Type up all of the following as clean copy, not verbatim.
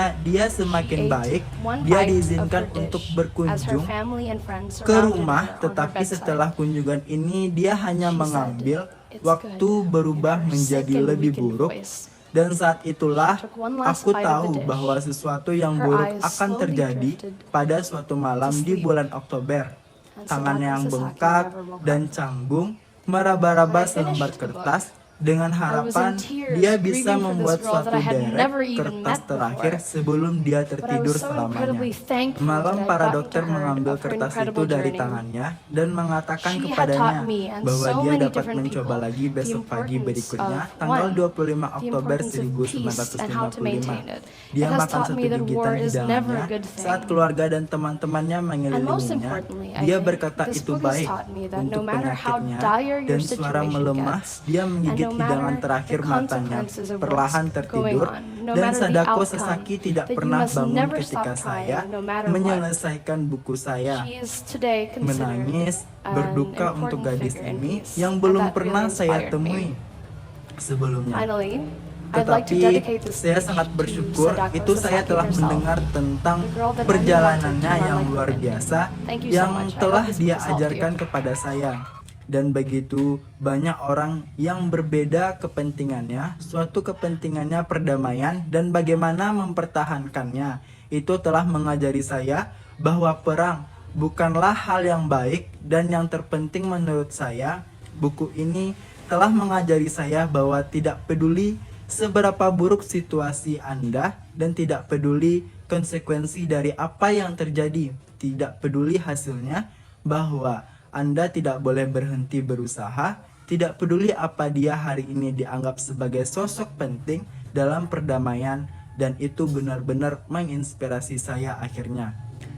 Akhirnya dia She semakin ate baik. one Dia bite of diizinkan her untuk dish as her berkunjung family and friends ke surrounded rumah, her on her tetapi bedside. setelah kunjungan ini dia hanya She said, mengambil "It's waktu good," berubah in her menjadi sick and lebih weakened buruk. voice. Dan saat itulah She took one last aku bite of the tahu dish. bahwa sesuatu yang Her buruk eyes akan slowly terjadi drifted pada suatu malam to di sleep. bulan Oktober. And Tangannya Samantha yang Sasaki bengkak never woke dan up. canggung meraba-raba When I finished selembar the book, kertas dengan harapan tears, dia bisa grieving for membuat this girl suatu that I had derek never even kertas met terakhir before. sebelum dia But I tertidur was so selamanya. incredibly thankful Malam that I'd para gotten dokter to her mengambil of her kertas itu incredible dari journey. tangannya dan mengatakan She had kepadanya taught me and bahwa so dia many dapat different mencoba people lagi the besok pagi importance berikutnya of tanggal one, 25 the Oktober importance of peace and how to maintain 1945. it. Dia It has makan taught satu me that war gigitan is never hidangannya a good saat thing. keluarga dan teman-temannya And most mengelilinginya. importantly, I Dia think, berkata this itu book has baik taught me that untuk no matter how penyakitnya dire your dan suara situation melemah gets, dia and menggigit no hidangan matter terakhir the matanya consequences of perlahan what's tertidur going on, no dan matter the Sadako outcome, Sasaki tidak that you pernah must bangun never ketika stop saya trying, no matter what. menyelesaikan buku saya. She is today considered Menangis, an berduka untuk important gadis figure in ini peace, yang and belum that pernah really saya inspired temui me. sebelumnya. Finally, I'd like to Tetapi dedicate this saya speech sangat to bersyukur Sadako itu saya Sasaki telah herself, mendengar tentang the girl that I perjalanannya wanted to yang run like luar her in. biasa Thank you so yang much. I telah hope this dia book has helped ajarkan you. kepada saya. Dan begitu banyak orang yang berbeda kepentingannya, suatu kepentingannya perdamaian dan bagaimana mempertahankannya. Itu telah mengajari saya bahwa perang bukanlah hal yang baik dan yang terpenting menurut saya, buku ini telah mengajari saya bahwa tidak peduli seberapa buruk situasi Anda dan tidak peduli konsekuensi dari apa yang terjadi, tidak peduli hasilnya, bahwa Anda tidak boleh berhenti berusaha, tidak peduli apa dia hari ini dianggap sebagai sosok penting dalam perdamaian, dan itu benar-benar menginspirasi saya akhirnya.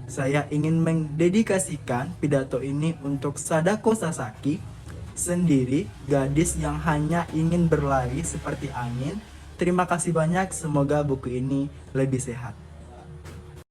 Saya ingin mendedikasikan pidato ini untuk Sadako Sasaki sendiri, gadis yang hanya ingin berlari seperti angin. Terima kasih banyak, semoga buku ini lebih sehat.